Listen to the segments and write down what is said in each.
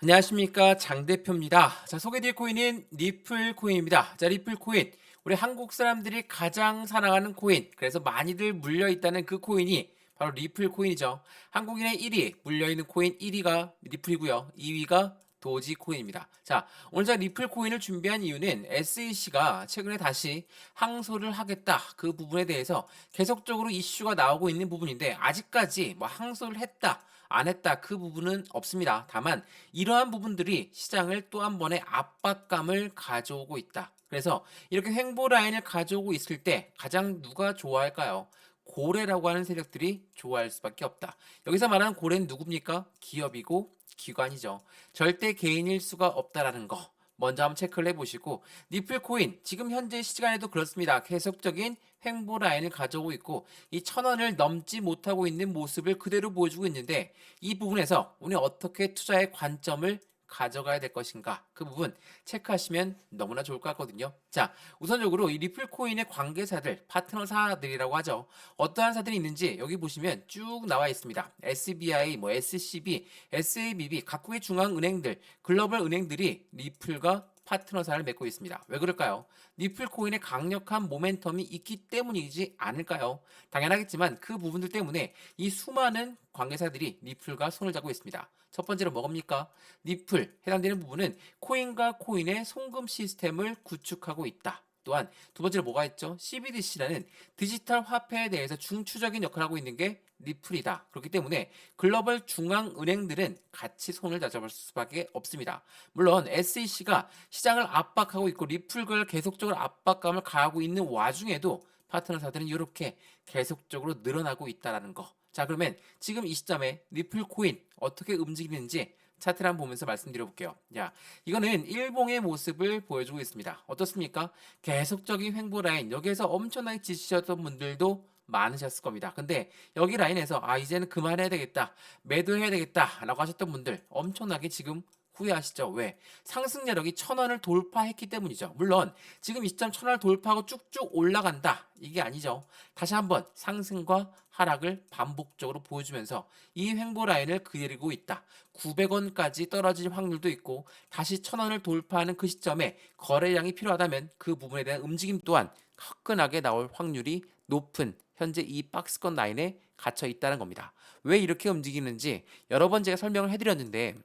안녕하십니까, 장 대표입니다. 자, 소개드릴 코인은 리플 코인입니다. 자, 리플 코인, 우리 한국 사람들이 가장 사랑하는 코인, 그래서 많이들 물려 있다는 그 코인이 바로 리플 코인이죠. 한국인의 1위, 물려 있는 코인 1위가 리플이고요. 2위가 도지 코인입니다. 자, 오늘 제가 리플 코인을 준비한 이유는 SEC가 최근에 다시 항소를 하겠다, 그 부분에 대해서 계속적으로 이슈가 나오고 있는 부분인데, 아직까지 뭐 항소를 했다 안 했다, 그 부분은 없습니다. 다만 이러한 부분들이 시장을 또 한 번의 압박감을 가져오고 있다. 그래서 이렇게 횡보 라인을 가져오고 있을 때 가장 누가 좋아할까요? 고래라고 하는 세력들이 좋아할 수밖에 없다. 여기서 말하는 고래는 누굽니까? 기업이고 기관이죠. 절대 개인일 수가 없다라는 거 먼저 한번 체크를 해보시고, 니플 코인 지금 현재 시간에도 그렇습니다. 계속적인 횡보 라인을 가져오고 있고, 이 1,000원을 넘지 못하고 있는 모습을 그대로 보여주고 있는데, 이 부분에서 우리 어떻게 투자의 관점을 가져가야 될 것인가, 그 부분 체크하시면 너무나 좋을 것 같거든요. 자, 우선적으로 이 리플 코인의 관계사들, 파트너사들이라고 하죠. 어떠한 사들이 있는지 여기 보시면 쭉 나와 있습니다. SBI, 뭐 SCB, SABB 각국의 중앙은행들, 글로벌 은행들이 리플과 파트너사를 맺고 있습니다. 왜 그럴까요? 리플 코인의 강력한 모멘텀이 있기 때문이지 않을까요? 당연하겠지만 그 부분들 때문에 이 수많은 관계사들이 리플과 손을 잡고 있습니다. 첫 번째로 뭐겁니까? 리플 해당되는 부분은 코인과 코인의 송금 시스템을 구축하고 있다. 또한 두 번째로 뭐가 있죠? CBDC라는 디지털 화폐에 대해서 중추적인 역할을 하고 있는 게 리플이다. 그렇기 때문에 글로벌 중앙은행들은 같이 손을 잡을 수밖에 없습니다. 물론 SEC가 시장을 압박하고 있고 리플걸 계속적으로 압박감을 가하고 있는 와중에도 파트너사들은 이렇게 계속적으로 늘어나고 있다는 거. 자, 그러면 지금 이 시점에 리플 코인 어떻게 움직이는지 차트를 한번 보면서 말씀드려 볼게요. 자, 이거는 일봉의 모습을 보여주고 있습니다. 어떻습니까? 계속적인 횡보 라인, 여기에서 엄청나게 지치셨던 분들도 많으셨을 겁니다. 근데 여기 라인에서 이제는 그만해야 되겠다, 매도해야 되겠다 라고 하셨던 분들 엄청나게 지금 후회하시죠? 왜? 상승 여력이 1,000원을 돌파했기 때문이죠. 물론 지금 이 시점 1,000원을 돌파하고 쭉쭉 올라간다, 이게 아니죠. 다시 한번 상승과 하락을 반복적으로 보여주면서 이 횡보 라인을 그리고 있다. 900원까지 떨어질 확률도 있고, 다시 1,000원을 돌파하는 그 시점에 거래량이 필요하다면 그 부분에 대한 움직임 또한 화끈하게 나올 확률이 높은 현재 이 박스권 라인에 갇혀 있다는 겁니다. 왜 이렇게 움직이는지 여러 번 제가 설명을 해드렸는데,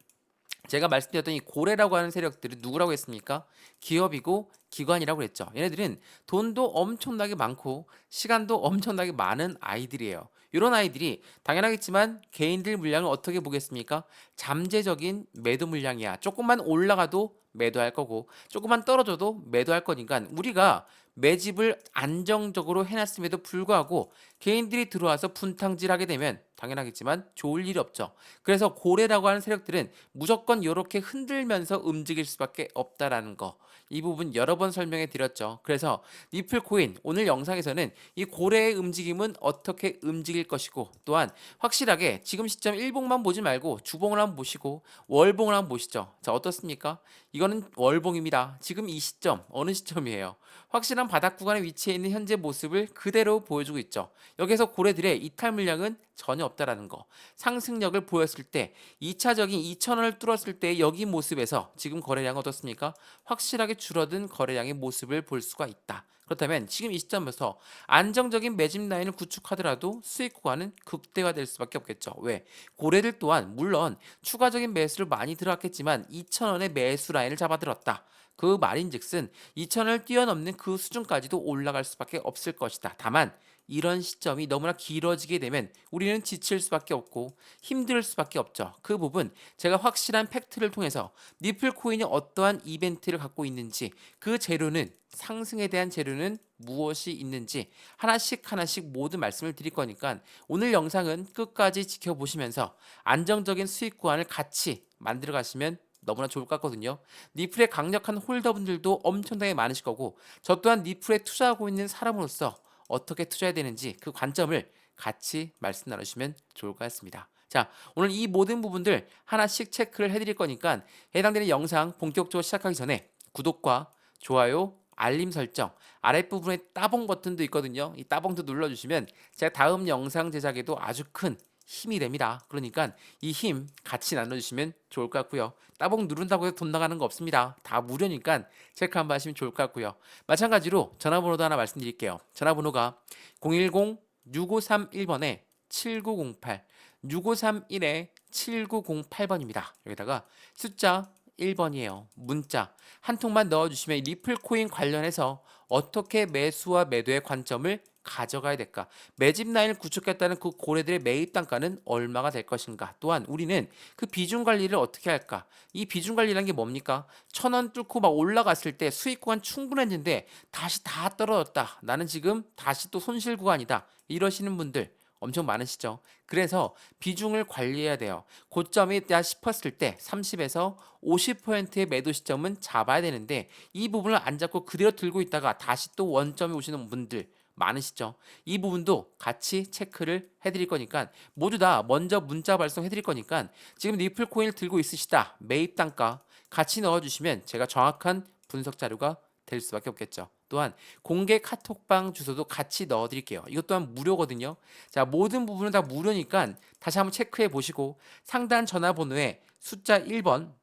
제가 말씀드렸던 이 고래라고 하는 세력들이 누구라고 했습니까? 기업이고 기관이라고 했죠. 얘네들은 돈도 엄청나게 많고 시간도 엄청나게 많은 아이들이에요. 이런 아이들이 당연하겠지만 개인들 물량을 어떻게 보겠습니까? 잠재적인 매도 물량이야. 조금만 올라가도 매도할 거고 조금만 떨어져도 매도할 거니까, 우리가 매집을 안정적으로 해놨음에도 불구하고 개인들이 들어와서 분탕질하게 되면 당연하겠지만 좋을 일이 없죠. 그래서 고래라고 하는 세력들은 무조건 이렇게 흔들면서 움직일 수밖에 없다라는 거, 이 부분 여러 번 설명해 드렸죠. 그래서 리플 코인 오늘 영상에서는 이 고래의 움직임은 어떻게 움직일 것이고, 또한 확실하게 지금 시점 일봉만 보지 말고 주봉을 한번 보시고 월봉을 한번 보시죠. 자, 어떻습니까? 이거는 월봉입니다. 지금 이 시점 어느 시점이에요? 확실한 바닥 구간에 위치해 있는 현재 모습을 그대로 보여주고 있죠. 여기서 고래들의 이탈 물량은 전혀 없다라는 거. 상승력을 보였을 때 2차적인 2,000원을 뚫었을 때 여기 모습에서 지금 거래량 어떻습니까? 확실하게 줄어든 거래량의 모습을 볼 수가 있다. 그렇다면 지금 이 시점에서 안정적인 매집 라인을 구축하더라도 수익 구간은 극대화될 수밖에 없겠죠. 왜? 고래들 또한 물론 추가적인 매수를 많이 들어갔겠지만 2,000원의 매수 라인을 잡아들었다. 그 말인즉슨 2,000원을 뛰어넘는 그 수준까지도 올라갈 수밖에 없을 것이다. 다만 이런 시점이 너무나 길어지게 되면 우리는 지칠 수밖에 없고 힘들 수밖에 없죠. 그 부분 제가 확실한 팩트를 통해서 니플 코인이 어떠한 이벤트를 갖고 있는지, 그 재료는 상승에 대한 재료는 무엇이 있는지 하나씩 하나씩 모두 말씀을 드릴 거니까 오늘 영상은 끝까지 지켜보시면서 안정적인 수익 구간을 같이 만들어 가시면 너무나 좋을 것 같거든요. 니플의 강력한 홀더분들도 엄청나게 많으실 거고, 저 또한 니플에 투자하고 있는 사람으로서 어떻게 투자해야 되는지 그 관점을 같이 말씀 나누시면 좋을 것 같습니다. 자, 오늘 이 모든 부분들 하나씩 체크를 해드릴 거니까 해당되는 영상 본격적으로 시작하기 전에 구독과 좋아요, 알림 설정, 아랫부분에 따봉 버튼도 있거든요. 이 따봉도 눌러주시면 제가 다음 영상 제작에도 아주 큰 힘이 됩니다. 그러니까 이 힘 같이 나눠주시면 좋을 것 같고요. 따봉 누른다고 해서 돈 나가는 거 없습니다. 다 무료니까 체크 한번 하시면 좋을 것 같고요. 마찬가지로 전화번호도 하나 말씀드릴게요. 전화번호가 010-6531번에 7908, 6531에 7908번입니다. 여기다가 숫자 1번이에요. 문자 한 통만 넣어주시면 리플 코인 관련해서 어떻게 매수와 매도의 관점을 가져가야 될까? 매집 라인을 구축했다는 그 고래들의 매입 단가는 얼마가 될 것인가? 또한 우리는 그 비중 관리를 어떻게 할까? 이 비중 관리라는 게 뭡니까? 1,000원 뚫고 막 올라갔을 때 수익 구간 충분했는데 다시 다 떨어졌다. 나는 지금 다시 또 손실 구간이다. 이러시는 분들 엄청 많으시죠. 그래서 비중을 관리해야 돼요. 고점이다 싶었을 때 30에서 50%의 매도 시점은 잡아야 되는데 이 부분을 안 잡고 그대로 들고 있다가 다시 또 원점에 오시는 분들 많으시죠. 이 부분도 같이 체크를 해드릴 거니까 모두 다 먼저 문자 발송해드릴 거니까 지금 리플 코인을 들고 있으시다. 매입 단가 같이 넣어주시면 제가 정확한 분석 자료가 될 수밖에 없겠죠. 또한 공개 카톡방 주소도 같이 넣어드릴게요. 이것 또한 무료거든요. 자, 모든 부분은 다 무료니까 다시 한번 체크해 보시고 상단 전화번호에 숫자 1번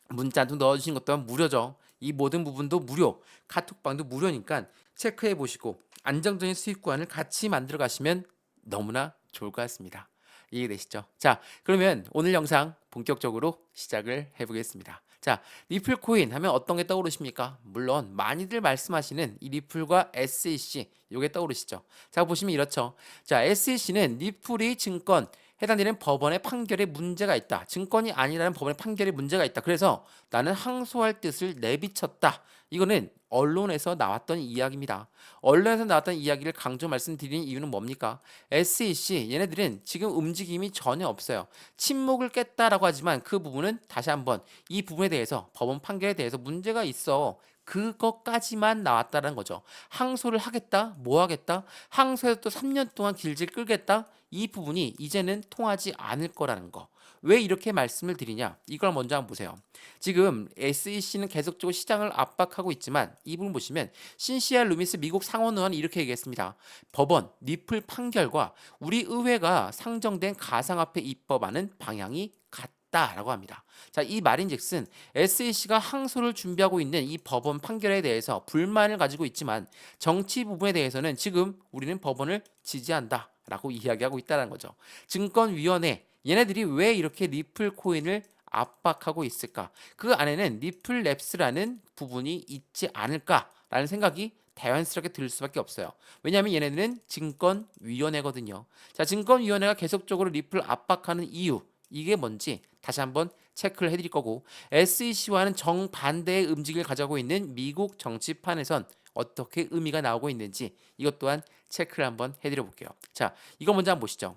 문자 한 통 넣어주신 것 또한 무료죠. 이 모든 부분도 무료, 카톡방도 무료니까 체크해 보시고 안정적인 수익 구간을 같이 만들어 가시면 너무나 좋을 것 같습니다. 이해되시죠? 자, 그러면 오늘 영상 본격적으로 시작을 해보겠습니다. 자, 리플 코인 하면 어떤 게 떠오르십니까? 물론 많이들 말씀하시는 이 리플과 SEC 이게 떠오르시죠? 자, 보시면 이렇죠. 자, SEC는 리플이 증권 해당되는 법원의 판결에 문제가 있다. 증권이 아니라는 법원의 판결에 문제가 있다. 그래서 나는 항소할 뜻을 내비쳤다. 이거는 언론에서 나왔던 이야기입니다. 언론에서 나왔던 이야기를 강조 말씀드리는 이유는 뭡니까? SEC 얘네들은 지금 움직임이 전혀 없어요. 침묵을 깼다라고 하지만 그 부분은 다시 한번 이 부분에 대해서 법원 판결에 대해서 문제가 있어. 그것까지만 나왔다는 거죠. 항소를 하겠다? 뭐 하겠다? 항소해서 또 3년 동안 길질 끌겠다? 이 부분이 이제는 통하지 않을 거라는 거. 왜 이렇게 말씀을 드리냐? 이걸 먼저 한번 보세요. 지금 SEC는 계속적으로 시장을 압박하고 있지만 이 부분 보시면 신시아 루미스 미국 상원의원이 이렇게 얘기했습니다. 법원 리플 판결과 우리 의회가 상정된 가상화폐 입법안은 방향이 같다라고 합니다. 자, 이 말인즉슨 SEC가 항소를 준비하고 있는 이 법원 판결에 대해서 불만을 가지고 있지만 정치 부분에 대해서는 지금 우리는 법원을 지지한다라고 이야기하고 있다는 거죠. 증권위원회 얘네들이 왜 이렇게 리플 코인을 압박하고 있을까? 그 안에는 리플 랩스라는 부분이 있지 않을까라는 생각이 자연스럽게 들 수밖에 없어요. 왜냐하면 얘네들은 증권위원회거든요. 자, 증권위원회가 계속적으로 리플 압박하는 이유 이게 뭔지 다시 한번 체크를 해드릴 거고 SEC와는 정반대의 움직임을 가져가고 있는 미국 정치판에선 어떻게 의미가 나오고 있는지 이것 또한 체크를 한번 해드려 볼게요. 자, 이거 먼저 한번 보시죠.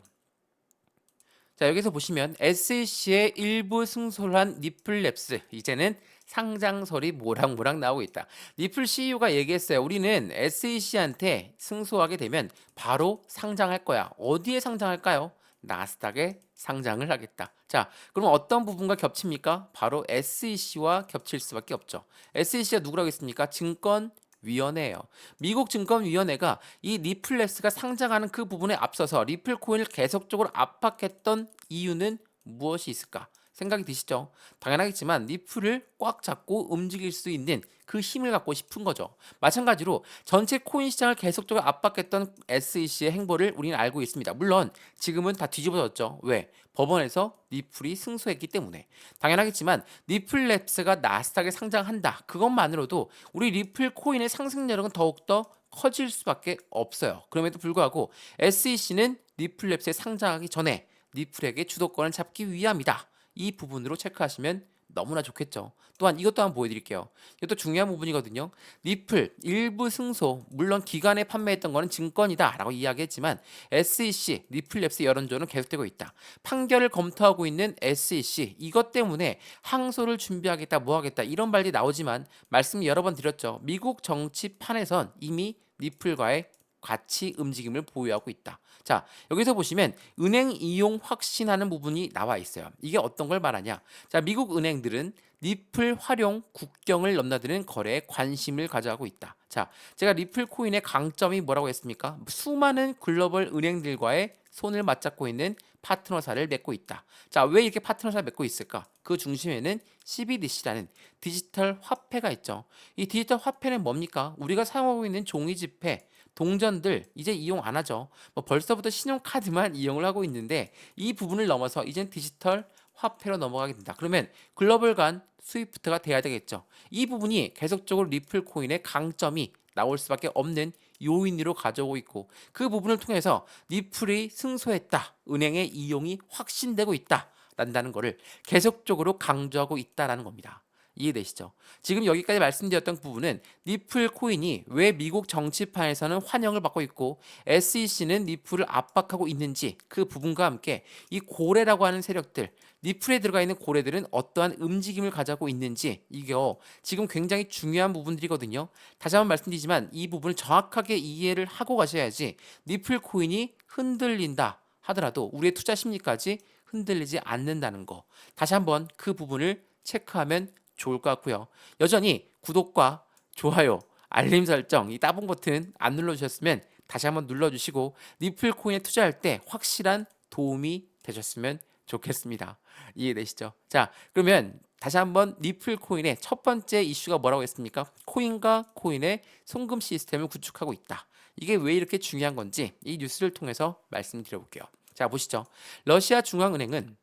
자, 여기서 보시면 SEC의 일부 승소를 한 리플랩스 이제는 상장설이 모락모락 나오고 있다. 리플 CEO가 얘기했어요. 우리는 SEC한테 승소하게 되면 바로 상장할 거야. 어디에 상장할까요? 나스닥에 상장을 하겠다. 자, 그럼 어떤 부분과 겹칩니까? 바로 SEC와 겹칠 수밖에 없죠. SEC가 누구라고 했습니까? 증권위원회예요. 미국 증권위원회가 이 리플랩스가 상장하는 그 부분에 앞서서 리플 코인을 계속적으로 압박했던 이유는 무엇이 있을까? 생각이 드시죠? 당연하겠지만 리플을 꽉 잡고 움직일 수 있는 그 힘을 갖고 싶은 거죠. 마찬가지로 전체 코인 시장을 계속적으로 압박했던 SEC의 행보를 우리는 알고 있습니다. 물론 지금은 다 뒤집어졌죠. 왜? 법원에서 리플이 승소했기 때문에. 당연하겠지만 리플랩스가 나스닥에 상장한다. 그것만으로도 우리 리플 코인의 상승력은 더욱더 커질 수밖에 없어요. 그럼에도 불구하고 SEC는 리플랩스에 상장하기 전에 리플에게 주도권을 잡기 위함이다. 이 부분으로 체크하시면 너무나 좋겠죠. 또한 이것도 한번 보여드릴게요. 이것도 중요한 부분이거든요. 리플 일부 승소 물론 기간에 판매했던 거는 증권이다라고 이야기했지만 SEC 리플랩스 여론조는 계속되고 있다. 판결을 검토하고 있는 SEC 이것 때문에 항소를 준비하겠다 뭐하겠다 이런 말이 나오지만 말씀 여러 번 드렸죠. 미국 정치판에선 이미 리플과의 같이 움직임을 보유하고 있다. 자, 여기서 보시면 은행 이용 확신하는 부분이 나와 있어요. 이게 어떤 걸 말하냐? 자, 미국 은행들은 리플 활용 국경을 넘나드는 거래에 관심을 가져가고 있다. 자, 제가 리플 코인의 강점이 뭐라고 했습니까? 수많은 글로벌 은행들과의 손을 맞잡고 있는 파트너사를 맺고 있다. 자, 왜 이렇게 파트너사를 맺고 있을까? 그 중심에는 CBDC라는 디지털 화폐가 있죠. 이 디지털 화폐는 뭡니까? 우리가 사용하고 있는 종이 지폐, 동전들 이제 이용 안 하죠. 뭐 벌써부터 신용카드만 이용을 하고 있는데 이 부분을 넘어서 이젠 디지털 화폐로 넘어가게 된다. 그러면 글로벌 간 스위프트가 돼야 되겠죠. 이 부분이 계속적으로 리플 코인의 강점이 나올 수밖에 없는 요인으로 가져오고 있고 그 부분을 통해서 리플이 승소했다. 은행의 이용이 확신되고 있다. 라는 거를 계속적으로 강조하고 있다라는 겁니다. 이해되시죠? 지금 여기까지 말씀드렸던 부분은 리플 코인이 왜 미국 정치판에서는 환영을 받고 있고 SEC는 리플을 압박하고 있는지 그 부분과 함께 이 고래라고 하는 세력들 리플에 들어가 있는 고래들은 어떠한 움직임을 가지고 있는지 이게 지금 굉장히 중요한 부분들이거든요. 다시 한번 말씀드리지만 이 부분을 정확하게 이해를 하고 가셔야지 리플 코인이 흔들린다 하더라도 우리의 투자 심리까지 흔들리지 않는다는 거. 다시 한번 그 부분을 체크하면 좋을 것 같고요. 여전히 구독과 좋아요, 알림 설정, 이 따봉 버튼 안 눌러주셨으면 다시 한번 눌러주시고 리플 코인에 투자할 때 확실한 도움이 되셨으면 좋겠습니다. 이해되시죠? 자, 그러면 다시 한번 리플 코인의 첫 번째 이슈가 뭐라고 했습니까? 코인과 코인의 송금 시스템을 구축하고 있다. 이게 왜 이렇게 중요한 건지 이 뉴스를 통해서 말씀드려볼게요. 자, 보시죠. 러시아 중앙은행은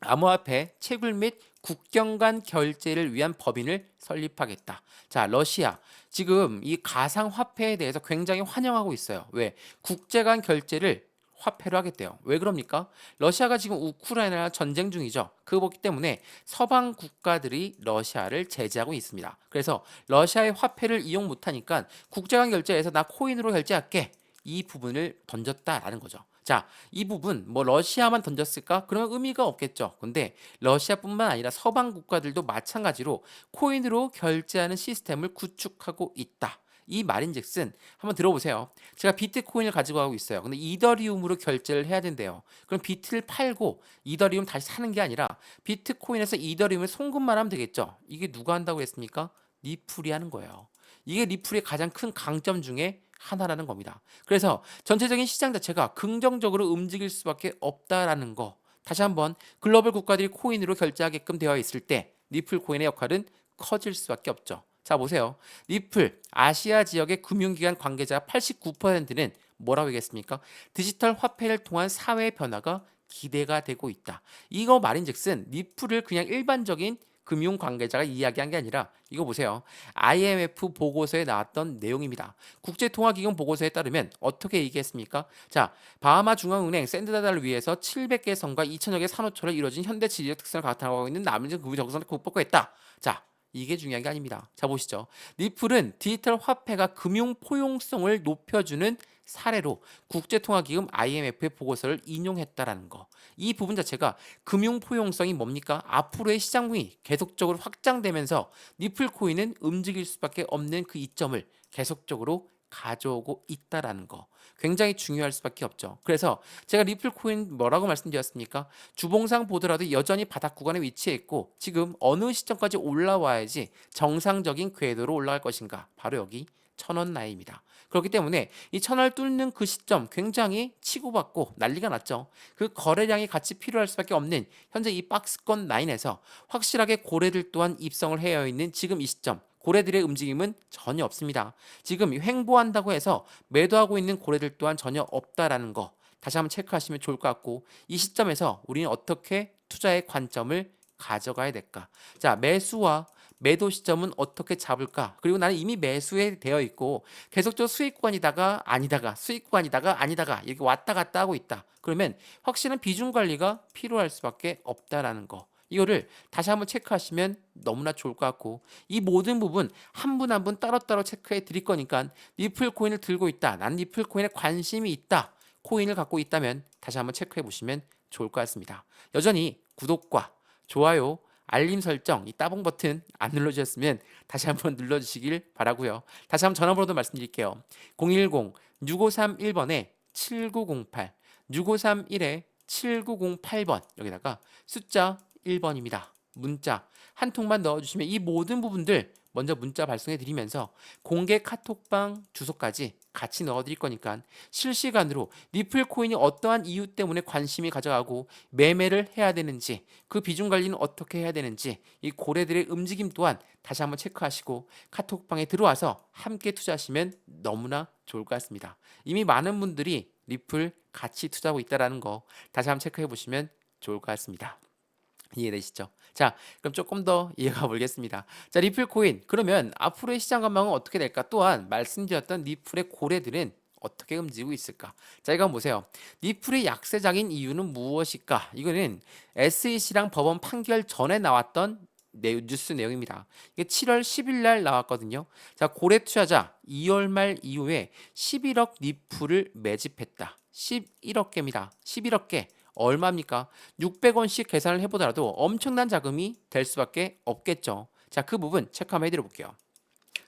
암호화폐 채굴 및 국경 간 결제를 위한 법인을 설립하겠다. 자, 러시아 지금 이 가상 화폐에 대해서 굉장히 환영하고 있어요. 왜? 국제 간 결제를 화폐로 하겠대요. 왜 그럽니까? 러시아가 지금 우크라이나 전쟁 중이죠. 그렇기 때문에 서방 국가들이 러시아를 제재하고 있습니다. 그래서 러시아의 화폐를 이용 못하니까 국제간 결제에서 나 코인으로 결제할게. 이 부분을 던졌다라는 거죠. 자, 이 부분 뭐 러시아만 던졌을까? 그러면 의미가 없겠죠. 근데 러시아뿐만 아니라 서방 국가들도 마찬가지로 코인으로 결제하는 시스템을 구축하고 있다. 이 말인즉슨 한번 들어보세요. 제가 비트코인을 가지고 가고 있어요. 근데 이더리움으로 결제를 해야 된대요. 그럼 비트를 팔고 이더리움 다시 사는 게 아니라 비트코인에서 이더리움을 송금만 하면 되겠죠. 이게 누가 한다고 했습니까? 리플이 하는 거예요. 이게 리플의 가장 큰 강점 중에 하나라는 겁니다. 그래서 전체적인 시장 자체가 긍정적으로 움직일 수밖에 없다라는 거. 다시 한번 글로벌 국가들이 코인으로 결제하게끔 되어 있을 때 리플 코인의 역할은 커질 수밖에 없죠. 자, 보세요. 리플 아시아 지역의 금융기관 관계자 89%는 뭐라고 얘기했습니까? 디지털 화폐를 통한 사회 변화가 기대가 되고 있다. 이거 말인즉슨 리플을 그냥 일반적인 금융 관계자가 이야기한 게 아니라 이거 보세요. IMF 보고서에 나왔던 내용입니다. 국제통화기금 보고서에 따르면 어떻게 얘기했습니까? 자, 바하마 중앙은행 샌드다달을 위해서 700개 성과 2천여 개 산호초를 이루어진 현대 지리적 특성을 바탕하고 있는 남은 구비 정선을 극복했다. 자, 이게 중요한 게 아닙니다. 자, 보시죠. 리플은 디지털 화폐가 금융 포용성을 높여주는 사례로 국제통화기금 IMF의 보고서를 인용했다라는 거. 이 부분 자체가 금융 포용성이 뭡니까? 앞으로의 시장이 계속적으로 확장되면서 리플 코인은 움직일 수밖에 없는 그 이점을 계속적으로 가져오고 있다라는 거. 굉장히 중요할 수밖에 없죠. 그래서 제가 리플 코인 뭐라고 말씀드렸습니까? 주봉상 보더라도 여전히 바닥 구간에 위치해 있고 지금 어느 시점까지 올라와야지 정상적인 궤도로 올라갈 것인가? 바로 여기 1,000원 라인입니다. 그렇기 때문에 이 1,000원을 뚫는 그 시점 굉장히 치고받고 난리가 났죠. 그 거래량이 같이 필요할 수밖에 없는 현재 이 박스권 라인에서 확실하게 고래들 또한 입성을 해야 있는 지금 이 시점 고래들의 움직임은 전혀 없습니다. 지금 횡보한다고 해서 매도하고 있는 고래들 또한 전혀 없다라는 거 다시 한번 체크하시면 좋을 것 같고 이 시점에서 우리는 어떻게 투자의 관점을 가져가야 될까? 자, 매수와 매도 시점은 어떻게 잡을까? 그리고 나는 이미 매수에 되어 있고 계속적으로 수익 구간이다가 아니다가 수익 구간이다가 아니다가 이렇게 왔다 갔다 하고 있다. 그러면 확실한 비중 관리가 필요할 수밖에 없다라는 거. 이거를 다시 한번 체크하시면 너무나 좋을 것 같고 이 모든 부분 한 분 한 분 따로따로 체크해 드릴 거니까 리플 코인을 들고 있다. 난 리플 코인에 관심이 있다. 코인을 갖고 있다면 다시 한번 체크해 보시면 좋을 것 같습니다. 여전히 구독과 좋아요, 알림 설정, 이 따봉 버튼 안 눌러주셨으면 다시 한번 눌러주시길 바라고요. 다시 한번 전화번호도 말씀드릴게요. 010-6531번에 7908, 6531에 7908번 여기다가 숫자 1번입니다. 문자 한 통만 넣어주시면 이 모든 부분들 먼저 문자 발송해 드리면서 공개 카톡방 주소까지 같이 넣어드릴 거니까 실시간으로 리플 코인이 어떠한 이유 때문에 관심이 가져가고 매매를 해야 되는지, 그 비중 관리는 어떻게 해야 되는지, 이 고래들의 움직임 또한 다시 한번 체크하시고 카톡방에 들어와서 함께 투자하시면 너무나 좋을 것 같습니다. 이미 많은 분들이 리플 같이 투자하고 있다는 거 다시 한번 체크해 보시면 좋을 것 같습니다. 이해되시죠? 자, 그럼 조금 더 이해가 보겠습니다. 자, 리플 코인. 그러면 앞으로의 시장 전망은 어떻게 될까? 또한 말씀드렸던 리플의 고래들은 어떻게 움직이고 있을까? 자, 이거 한번 보세요. 리플의 약세장인 이유는 무엇일까? 이거는 SEC랑 법원 판결 전에 나왔던 뉴스 내용입니다. 이게 7월 10일 날 나왔거든요. 자, 고래 투자자 2월 말 이후에 11억 리플을 매집했다. 11억 개입니다. 11억 개. 얼마입니까? 600원씩 계산을 해보더라도 엄청난 자금이 될 수밖에 없겠죠. 자, 그 부분 체크 한번 해드려 볼게요.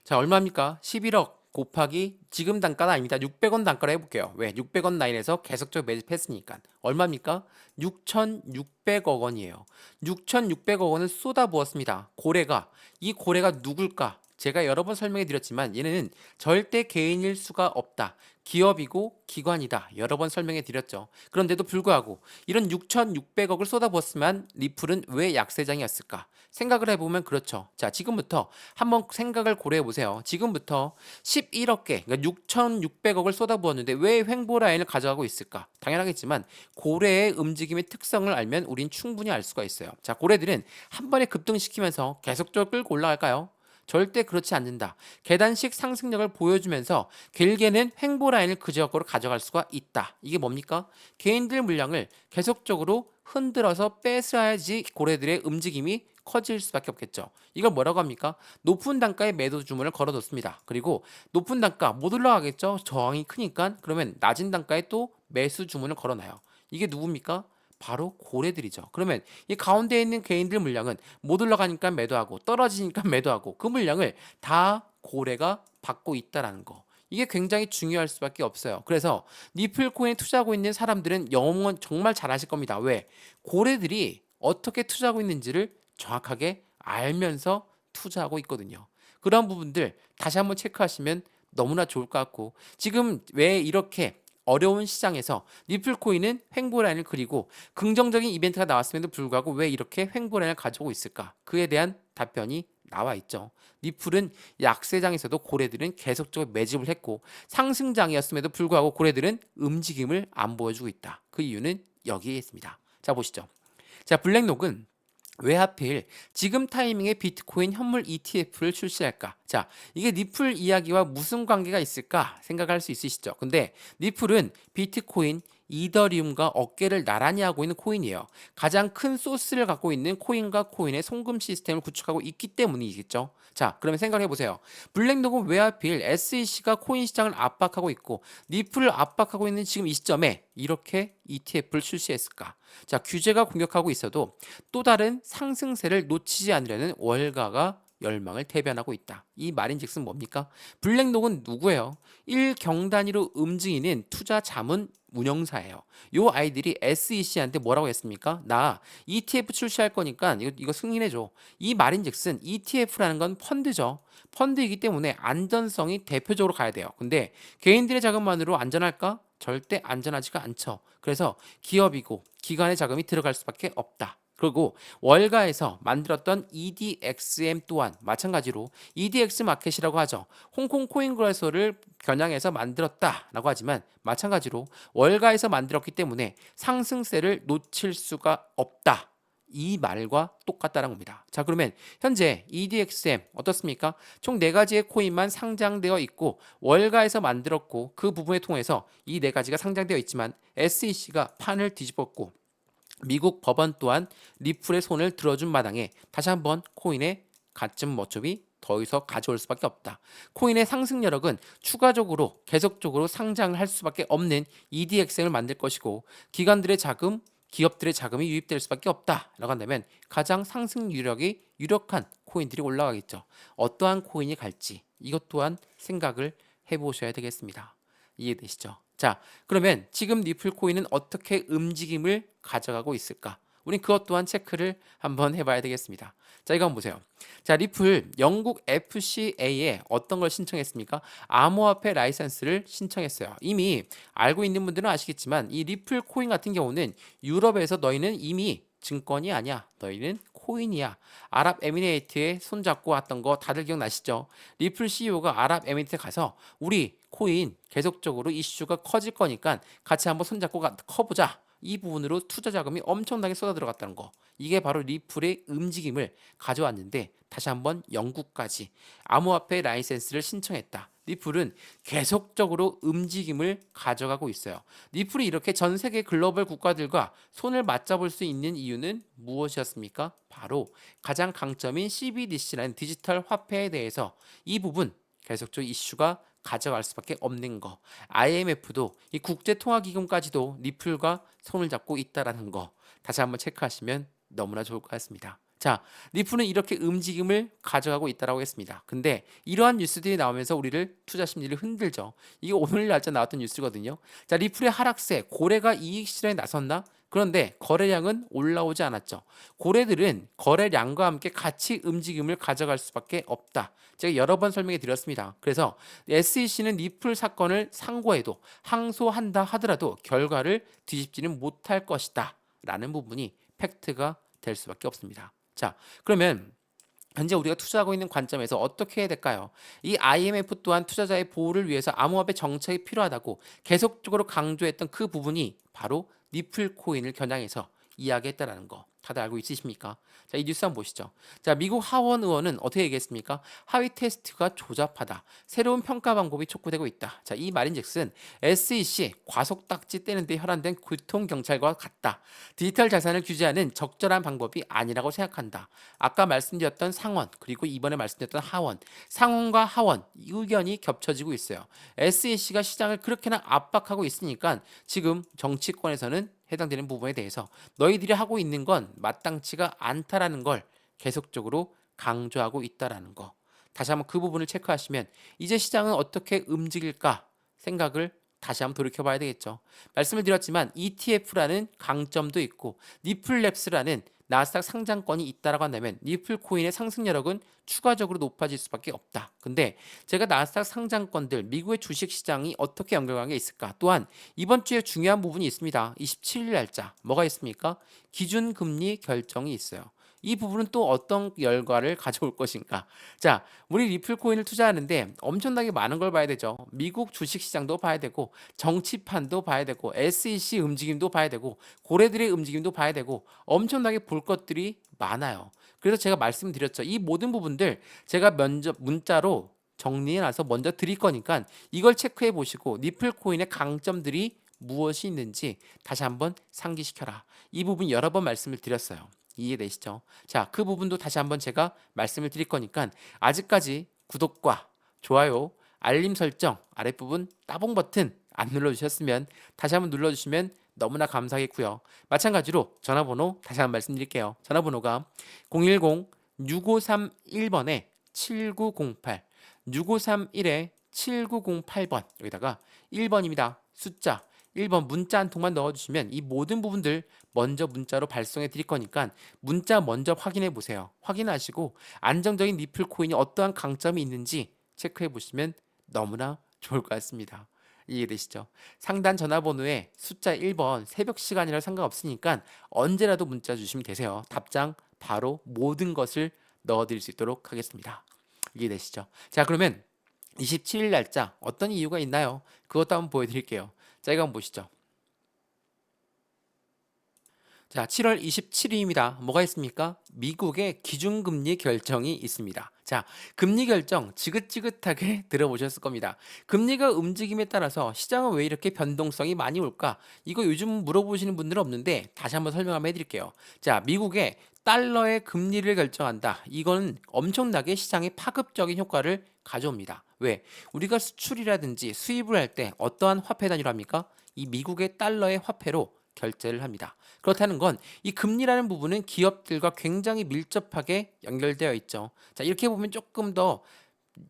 자, 얼마입니까? 11억 곱하기 지금 단가는 아닙니다. 600원 단가로 해볼게요. 왜? 600원 라인에서 계속적으로 매집했으니까. 얼마입니까? 6,600억 원이에요. 6,600억 원을 쏟아부었습니다. 고래가. 이 고래가 누굴까? 제가 여러 번 설명해 드렸지만 얘는 절대 개인일 수가 없다. 기업이고 기관이다. 여러 번 설명해 드렸죠. 그런데도 불구하고 이런 6,600억을 쏟아부었으면 리플은 왜 약세장이었을까? 생각을 해보면 그렇죠. 자, 지금부터 한번 생각을 고려해 보세요. 지금부터 11억 개, 그러니까 6,600억을 쏟아부었는데 왜 횡보 라인을 가져가고 있을까? 당연하겠지만 고래의 움직임의 특성을 알면 우린 충분히 알 수가 있어요. 자, 고래들은 한 번에 급등시키면서 계속적으로 끌고 올라갈까요? 절대 그렇지 않는다. 계단식 상승력을 보여주면서 길게는 횡보 라인을 그 지역으로 가져갈 수가 있다. 이게 뭡니까? 개인들 물량을 계속적으로 흔들어서 뺏어야지 고래들의 움직임이 커질 수밖에 없겠죠. 이걸 뭐라고 합니까? 높은 단가의 매도 주문을 걸어뒀습니다. 그리고 높은 단가 못 올라가겠죠. 저항이 크니까 그러면 낮은 단가에 또 매수 주문을 걸어놔요. 이게 누굽니까? 바로 고래들이죠. 그러면 이 가운데 있는 개인들 물량은 못 올라가니까 매도하고 떨어지니까 매도하고 그 물량을 다 고래가 받고 있다라는 거. 이게 굉장히 중요할 수밖에 없어요. 그래서 리플 코인에 투자하고 있는 사람들은 영원 정말 잘 아실 겁니다. 왜? 고래들이 어떻게 투자하고 있는지를 정확하게 알면서 투자하고 있거든요. 그런 부분들 다시 한번 체크하시면 너무나 좋을 것 같고 지금 왜 이렇게 어려운 시장에서 리플 코인은 횡보 라인을 그리고 긍정적인 이벤트가 나왔음에도 불구하고 왜 이렇게 횡보 라인을 가지고 있을까? 그에 대한 답변이 나와 있죠. 리플은 약세장에서도 고래들은 계속적으로 매집을 했고 상승장이었음에도 불구하고 고래들은 움직임을 안 보여주고 있다. 그 이유는 여기에 있습니다. 자, 보시죠. 자, 블랙록은 왜 하필 지금 타이밍에 비트코인 현물 ETF를 출시할까? 자, 이게 리플 이야기와 무슨 관계가 있을까 생각할 수 있으시죠? 근데 리플은 비트코인, 이더리움과 어깨를 나란히 하고 있는 코인이에요. 가장 큰 소스를 갖고 있는 코인과 코인의 송금 시스템을 구축하고 있기 때문이겠죠. 자, 그러면 생각해 보세요. 블랙록은 왜 하필 SEC가 코인 시장을 압박하고 있고 리플을 압박하고 있는 지금 이 시점에 이렇게 ETF를 출시했을까? 자, 규제가 공격하고 있어도 또 다른 상승세를 놓치지 않으려는 월가가 열망을 대변하고 있다. 이 말인즉슨 뭡니까? 블랙록은 누구예요? 1경 단위로 움직이는 투자 자문 운영사예요. 요 아이들이 SEC한테 뭐라고 했습니까? 나 ETF 출시할 거니까 이거 승인해줘. 이 말인즉슨 ETF라는 건 펀드죠. 펀드이기 때문에 안전성이 대표적으로 가야 돼요. 근데 개인들의 자금만으로 안전할까? 절대 안전하지가 않죠. 그래서 기업이고 기관의 자금이 들어갈 수밖에 없다. 그리고 월가에서 만들었던 EDXM 또한 마찬가지로 EDX 마켓이라고 하죠. 홍콩 코인 거래소를 겨냥해서 만들었다라고 하지만 마찬가지로 월가에서 만들었기 때문에 상승세를 놓칠 수가 없다. 이 말과 똑같다는 겁니다. 자, 그러면 현재 EDXM 어떻습니까? 총 4가지의 코인만 상장되어 있고 월가에서 만들었고 그 부분을 통해서 이 4가지가 상장되어 있지만 SEC가 판을 뒤집었고 미국 법원 또한 리플의 손을 들어준 마당에 다시 한번 코인의 가점 어차피 더 이상 가져올 수밖에 없다. 코인의 상승 여력은 추가적으로 계속적으로 상장을 할 수밖에 없는 EDXM을 만들 것이고 기관들의 자금, 기업들의 자금이 유입될 수밖에 없다라고 한다면 가장 상승 유력이 유력한 코인들이 올라가겠죠. 어떠한 코인이 갈지 이것 또한 생각을 해보셔야 되겠습니다. 이해되시죠? 자, 그러면 지금 리플 코인은 어떻게 움직임을 가져가고 있을까? 우린 그것 또한 체크를 한번 해봐야 되겠습니다. 자, 이거 한번 보세요. 자, 리플 영국 FCA에 어떤 걸 신청했습니까? 암호화폐 라이선스를 신청했어요. 이미 알고 있는 분들은 아시겠지만 이 리플 코인 같은 경우는 유럽에서 너희는 이미 증권이 아니야. 너희는 코인이야. 아랍에미레이트에 손잡고 왔던 거 다들 기억나시죠? 리플 CEO가 아랍에미레이트에 가서 우리 코인 계속적으로 이슈가 커질 거니까 같이 한번 손잡고 커보자. 이 부분으로 투자 자금이 엄청나게 쏟아 들어갔다는 거. 이게 바로 리플의 움직임을 가져왔는데 다시 한번 영국까지 암호화폐 라이센스를 신청했다. 리플은 계속적으로 움직임을 가져가고 있어요. 리플이 이렇게 전 세계 글로벌 국가들과 손을 맞잡을 수 있는 이유는 무엇이었습니까? 바로 가장 강점인 CBDC라는 디지털 화폐에 대해서 이 부분 계속적으로 이슈가 가져갈 수밖에 없는 거. IMF도 이 국제통화기금까지도 리플과 손을 잡고 있다라는 거. 다시 한번 체크하시면 너무나 좋을 것 같습니다. 자, 리플은 이렇게 움직임을 가져가고 있다라고 했습니다. 근데 이러한 뉴스들이 나오면서 우리를 투자 심리를 흔들죠. 이게 오늘 날짜 나왔던 뉴스거든요. 자, 리플의 하락세, 고래가 이익 실현에 나섰나? 그런데 거래량은 올라오지 않았죠. 고래들은 거래량과 함께 같이 움직임을 가져갈 수밖에 없다. 제가 여러 번 설명해 드렸습니다. 그래서 SEC는 리플 사건을 상고해도 항소한다 하더라도 결과를 뒤집지는 못할 것이다. 라는 부분이 팩트가 될 수밖에 없습니다. 자, 그러면 현재 우리가 투자하고 있는 관점에서 어떻게 해야 될까요? 이 IMF 또한 투자자의 보호를 위해서 암호화폐 정책이 필요하다고 계속적으로 강조했던 그 부분이 바로 리플 코인을 겨냥해서 이야기했다라는 거. 다들 알고 있으십니까? 자, 이 뉴스 한번 보시죠. 자, 미국 하원 의원은 어떻게 얘기했습니까? 하위 테스트가 조잡하다. 새로운 평가 방법이 촉구되고 있다. 자, 이 말인즉슨 SEC 과속 딱지 떼는데 혈안된 교통 경찰과 같다. 디지털 자산을 규제하는 적절한 방법이 아니라고 생각한다. 아까 말씀드렸던 상원 그리고 이번에 말씀드렸던 하원, 상원과 하원 의견이 겹쳐지고 있어요. SEC가 시장을 그렇게나 압박하고 있으니까 지금 정치권에서는 해당되는 부분에 대해서 너희들이 하고 있는 건 마땅치가 않다라는 걸 계속적으로 강조하고 있다라는 거. 다시 한번 그 부분을 체크하시면 이제 시장은 어떻게 움직일까 생각을 다시 한번 돌이켜 봐야 되겠죠. 말씀을 드렸지만 ETF라는 강점도 있고 리플랩스라는 나스닥 상장권이 있다라고 한다면 리플 코인의 상승력은 추가적으로 높아질 수밖에 없다. 근데 제가 나스닥 상장권들 미국의 주식 시장이 어떻게 연결관계가 있을까? 또한 이번 주에 중요한 부분이 있습니다. 27일 날짜 뭐가 있습니까? 기준금리 결정이 있어요. 이 부분은 또 어떤 결과를 가져올 것인가? 자, 우리 리플 코인을 투자하는데 엄청나게 많은 걸 봐야 되죠. 미국 주식 시장도 봐야 되고 정치판도 봐야 되고 SEC 움직임도 봐야 되고 고래들의 움직임도 봐야 되고 엄청나게 볼 것들이 많아요. 그래서 제가 말씀드렸죠. 이 모든 부분들 제가 먼저 문자로 정리해놔서 먼저 드릴 거니까 이걸 체크해 보시고 리플 코인의 강점들이 무엇이 있는지 다시 한번 상기시켜라. 이 부분 여러 번 말씀을 드렸어요. 이해되시죠? 자, 그 부분도 다시 한번 제가 말씀을 드릴 거니까 아직까지 구독과 좋아요, 알림 설정 아랫부분 따봉 버튼 안 눌러주셨으면 다시 한번 눌러주시면 너무나 감사하겠고요. 마찬가지로 전화번호 다시 한번 말씀드릴게요. 전화번호가 010-6531번에 7908 6531에 7908번 여기다가 1번입니다. 숫자 1번 문자 한 통만 넣어주시면 이 모든 부분들 먼저 문자로 발송해 드릴 거니까 문자 먼저 확인해 보세요. 확인하시고 안정적인 리플 코인이 어떠한 강점이 있는지 체크해 보시면 너무나 좋을 것 같습니다. 이해되시죠? 상단 전화번호에 숫자 1번 새벽 시간이라 상관없으니까 언제라도 문자 주시면 되세요. 답장 바로 모든 것을 넣어드릴 수 있도록 하겠습니다. 이해되시죠? 자, 그러면 27일 날짜 어떤 이유가 있나요? 그것도 한번 보여드릴게요. 자, 이거 한번 보시죠. 자, 7월 27일입니다. 뭐가 있습니까? 미국의 기준금리 결정이 있습니다. 자, 금리 결정 지긋지긋하게 들어보셨을 겁니다. 금리가 움직임에 따라서 시장은 왜 이렇게 변동성이 많이 올까? 이거 요즘 물어보시는 분들은 없는데 다시 한번 설명 한번 해드릴게요. 자, 미국의 달러의 금리를 결정한다. 이건 엄청나게 시장에 파급적인 효과를 가져옵니다. 왜? 우리가 수출이라든지 수입을 할 때 어떠한 화폐 단위로 합니까? 이 미국의 달러의 화폐로 결제를 합니다. 그렇다는 건 이 금리라는 부분은 기업들과 굉장히 밀접하게 연결되어 있죠. 자, 이렇게 보면 조금 더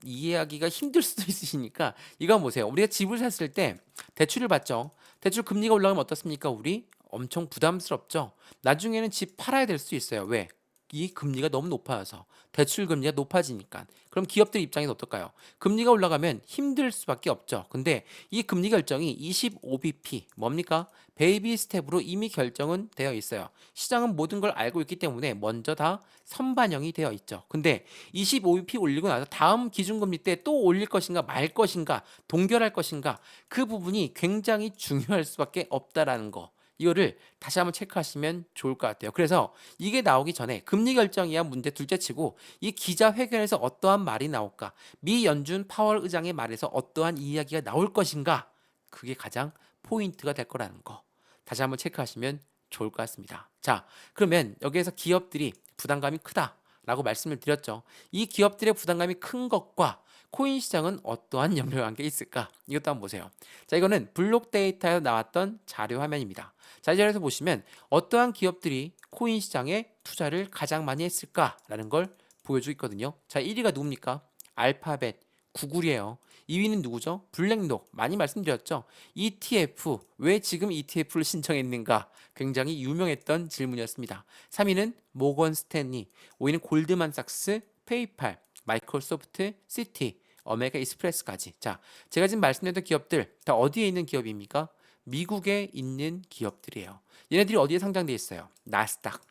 이해하기가 힘들 수도 있으시니까 이거 한번 보세요. 우리가 집을 샀을 때 대출을 받죠. 대출 금리가 올라가면 어떻습니까? 우리 엄청 부담스럽죠. 나중에는 집 팔아야 될 수 있어요. 왜? 이 금리가 너무 높아서 대출 금리가 높아지니까. 그럼 기업들 입장에서 어떨까요? 금리가 올라가면 힘들 수밖에 없죠. 근데 이 금리 결정이 25bp 뭡니까? 베이비 스텝으로 이미 결정은 되어 있어요. 시장은 모든 걸 알고 있기 때문에 먼저 다 선반영이 되어 있죠. 근데 25bp 올리고 나서 다음 기준금리 때 또 올릴 것인가 말 것인가 동결할 것인가 그 부분이 굉장히 중요할 수밖에 없다라는 거. 이거를 다시 한번 체크하시면 좋을 것 같아요. 그래서 이게 나오기 전에 금리 결정이야 문제 둘째치고 이 기자회견에서 어떠한 말이 나올까? 미 연준 파월 의장의 말에서 어떠한 이야기가 나올 것인가? 그게 가장 포인트가 될 거라는 거. 다시 한번 체크하시면 좋을 것 같습니다. 자, 그러면 여기에서 기업들이 부담감이 크다라고 말씀을 드렸죠. 이 기업들의 부담감이 큰 것과 코인 시장은 어떠한 연결관계가 있을까? 이것도 한번 보세요. 자, 이거는 블록 데이터에서 나왔던 자료 화면입니다. 자, 이 자료에서 보시면 어떠한 기업들이 코인 시장에 투자를 가장 많이 했을까라는 걸 보여주고 있거든요. 자, 1위가 누굽니까? 알파벳, 구글이에요. 2위는 누구죠? 블랙록. 많이 말씀드렸죠. ETF, 왜 지금 ETF를 신청했는가? 굉장히 유명했던 질문이었습니다. 3위는 모건 스탠리, 5위는 골드만삭스, 페이팔, 마이크로소프트, 시티, 어메리카 익스프레스까지. 자, 제가 지금 말씀드렸던 기업들 다 어디에 있는 기업입니까? 미국에 있는 기업들이에요. 얘네들이 어디에 상장되어 있어요? 나스닥,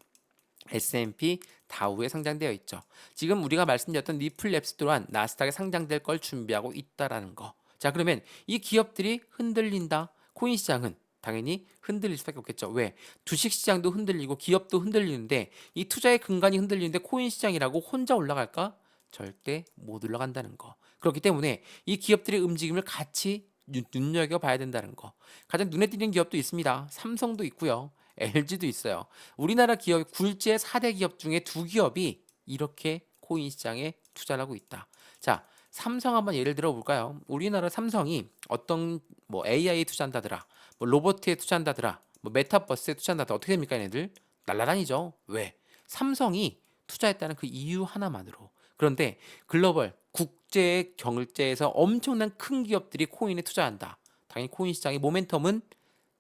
S&P, 다우에 상장되어 있죠. 지금 우리가 말씀드렸던 리플랩스 또한 나스닥에 상장될 걸 준비하고 있다라는 거. 자, 그러면 이 기업들이 흔들린다. 코인 시장은 당연히 흔들릴 수밖에 없겠죠. 왜? 주식 시장도 흔들리고 기업도 흔들리는데 이 투자의 근간이 흔들리는데 코인 시장이라고 혼자 올라갈까? 절대 못 올라간다는 거. 그렇기 때문에 이 기업들의 움직임을 같이 눈여겨봐야 된다는 거. 가장 눈에 띄는 기업도 있습니다. 삼성도 있고요. LG도 있어요. 우리나라 기업 굴지의 4대 기업 중에 두 기업이 이렇게 코인 시장에 투자를 하고 있다. 자, 삼성 한번 예를 들어 볼까요? 우리나라 삼성이 어떤 뭐 AI 투자한다더라, 뭐 로봇에 투자한다더라, 뭐 메타버스에 투자한다더라 어떻게 됩니까, 얘네들? 날라다니죠. 왜? 삼성이 투자했다는 그 이유 하나만으로. 그런데 글로벌 국제 경제에서 엄청난 큰 기업들이 코인에 투자한다. 당연히 코인 시장의 모멘텀은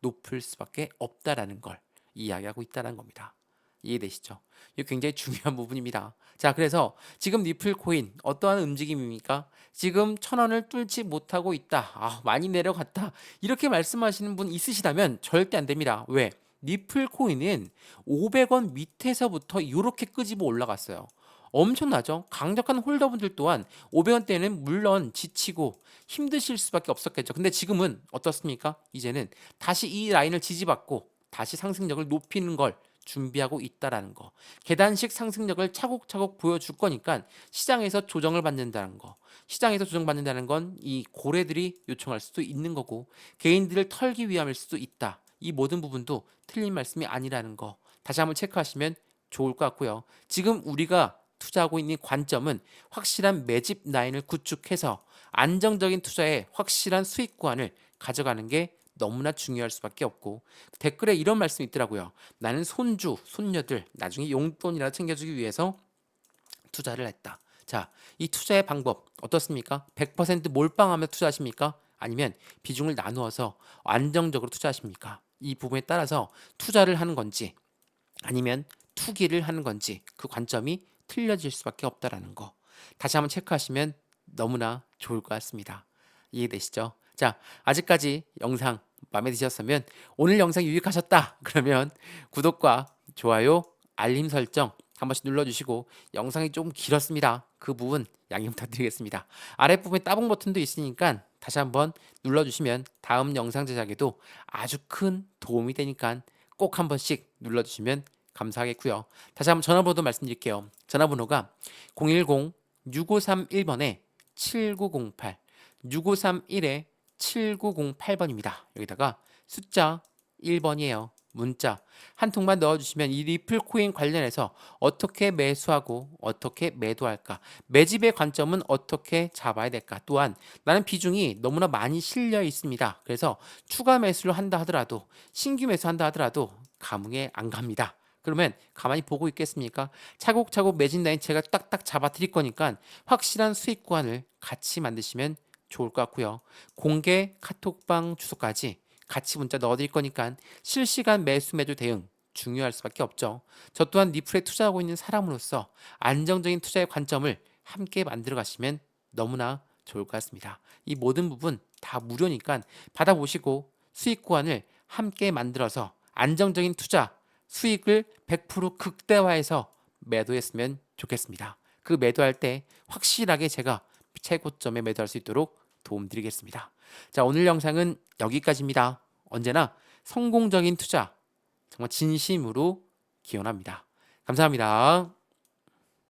높을 수밖에 없다라는 걸 이야기하고 있다는 겁니다. 이해되시죠? 이게 굉장히 중요한 부분입니다. 자, 그래서 지금 리플 코인 어떠한 움직임입니까? 지금 1,000원을 뚫지 못하고 있다. 아, 많이 내려갔다. 이렇게 말씀하시는 분 있으시다면 절대 안 됩니다. 왜? 리플 코인은 500원 밑에서부터 이렇게 끄집어 올라갔어요. 엄청나죠? 강력한 홀더분들 또한 500원대는 물론 지치고 힘드실 수밖에 없었겠죠. 근데 지금은 어떻습니까? 이제는 다시 이 라인을 지지받고 다시 상승력을 높이는 걸 준비하고 있다라는 거. 계단식 상승력을 차곡차곡 보여줄 거니까 시장에서 조정을 받는다는 거. 시장에서 조정받는다는 건 이 고래들이 요청할 수도 있는 거고 개인들을 털기 위함일 수도 있다. 이 모든 부분도 틀린 말씀이 아니라는 거. 다시 한번 체크하시면 좋을 것 같고요. 지금 우리가 투자하고 있는 관점은 확실한 매집 라인을 구축해서 안정적인 투자에 확실한 수익 구간을 가져가는 게 너무나 중요할 수밖에 없고 댓글에 이런 말씀이 있더라고요. 나는 손주, 손녀들 나중에 용돈이라 챙겨주기 위해서 투자를 했다. 자, 이 투자의 방법 어떻습니까? 100% 몰빵하며 투자하십니까? 아니면 비중을 나누어서 안정적으로 투자하십니까? 이 부분에 따라서 투자를 하는 건지 아니면 투기를 하는 건지 그 관점이 틀려질 수밖에 없다라는 거. 다시 한번 체크하시면 너무나 좋을 것 같습니다. 이해되시죠? 자, 아직까지 영상 마음에 드셨으면 오늘 영상 유익하셨다. 그러면 구독과 좋아요, 알림 설정 한 번씩 눌러주시고 영상이 좀 길었습니다. 그 부분 양해 부탁드리겠습니다. 아랫부분에 따봉 버튼도 있으니까 다시 한번 눌러주시면 다음 영상 제작에도 아주 큰 도움이 되니까 꼭 한 번씩 눌러주시면 감사하겠고요. 다시 한번 전화번호도 말씀드릴게요. 전화번호가 010-6531번에 7908 6531에 7908번입니다. 여기다가 숫자 1번이에요. 문자 한 통만 넣어주시면 이 리플 코인 관련해서 어떻게 매수하고 어떻게 매도할까, 매집의 관점은 어떻게 잡아야 될까, 또한 나는 비중이 너무나 많이 실려 있습니다. 그래서 추가 매수를 한다 하더라도 신규 매수한다 하더라도 감흥에 안 갑니다. 그러면 가만히 보고 있겠습니까? 차곡차곡 매진 라인 제가 딱딱 잡아 드릴 거니까 확실한 수익 구간을 같이 만드시면 좋을 것 같고요. 공개 카톡방 주소까지 같이 문자 넣어드릴 거니까 실시간 매수 매도 대응 중요할 수밖에 없죠. 저 또한 리플에 투자하고 있는 사람으로서 안정적인 투자의 관점을 함께 만들어 가시면 너무나 좋을 것 같습니다. 이 모든 부분 다 무료니까 받아보시고 수익 구간을 함께 만들어서 안정적인 투자 수익을 100% 극대화해서 매도했으면 좋겠습니다. 그 매도할 때 확실하게 제가 최고점에 매도할 수 있도록 도움드리겠습니다. 자, 오늘 영상은 여기까지입니다. 언제나 성공적인 투자 정말 진심으로 기원합니다. 감사합니다.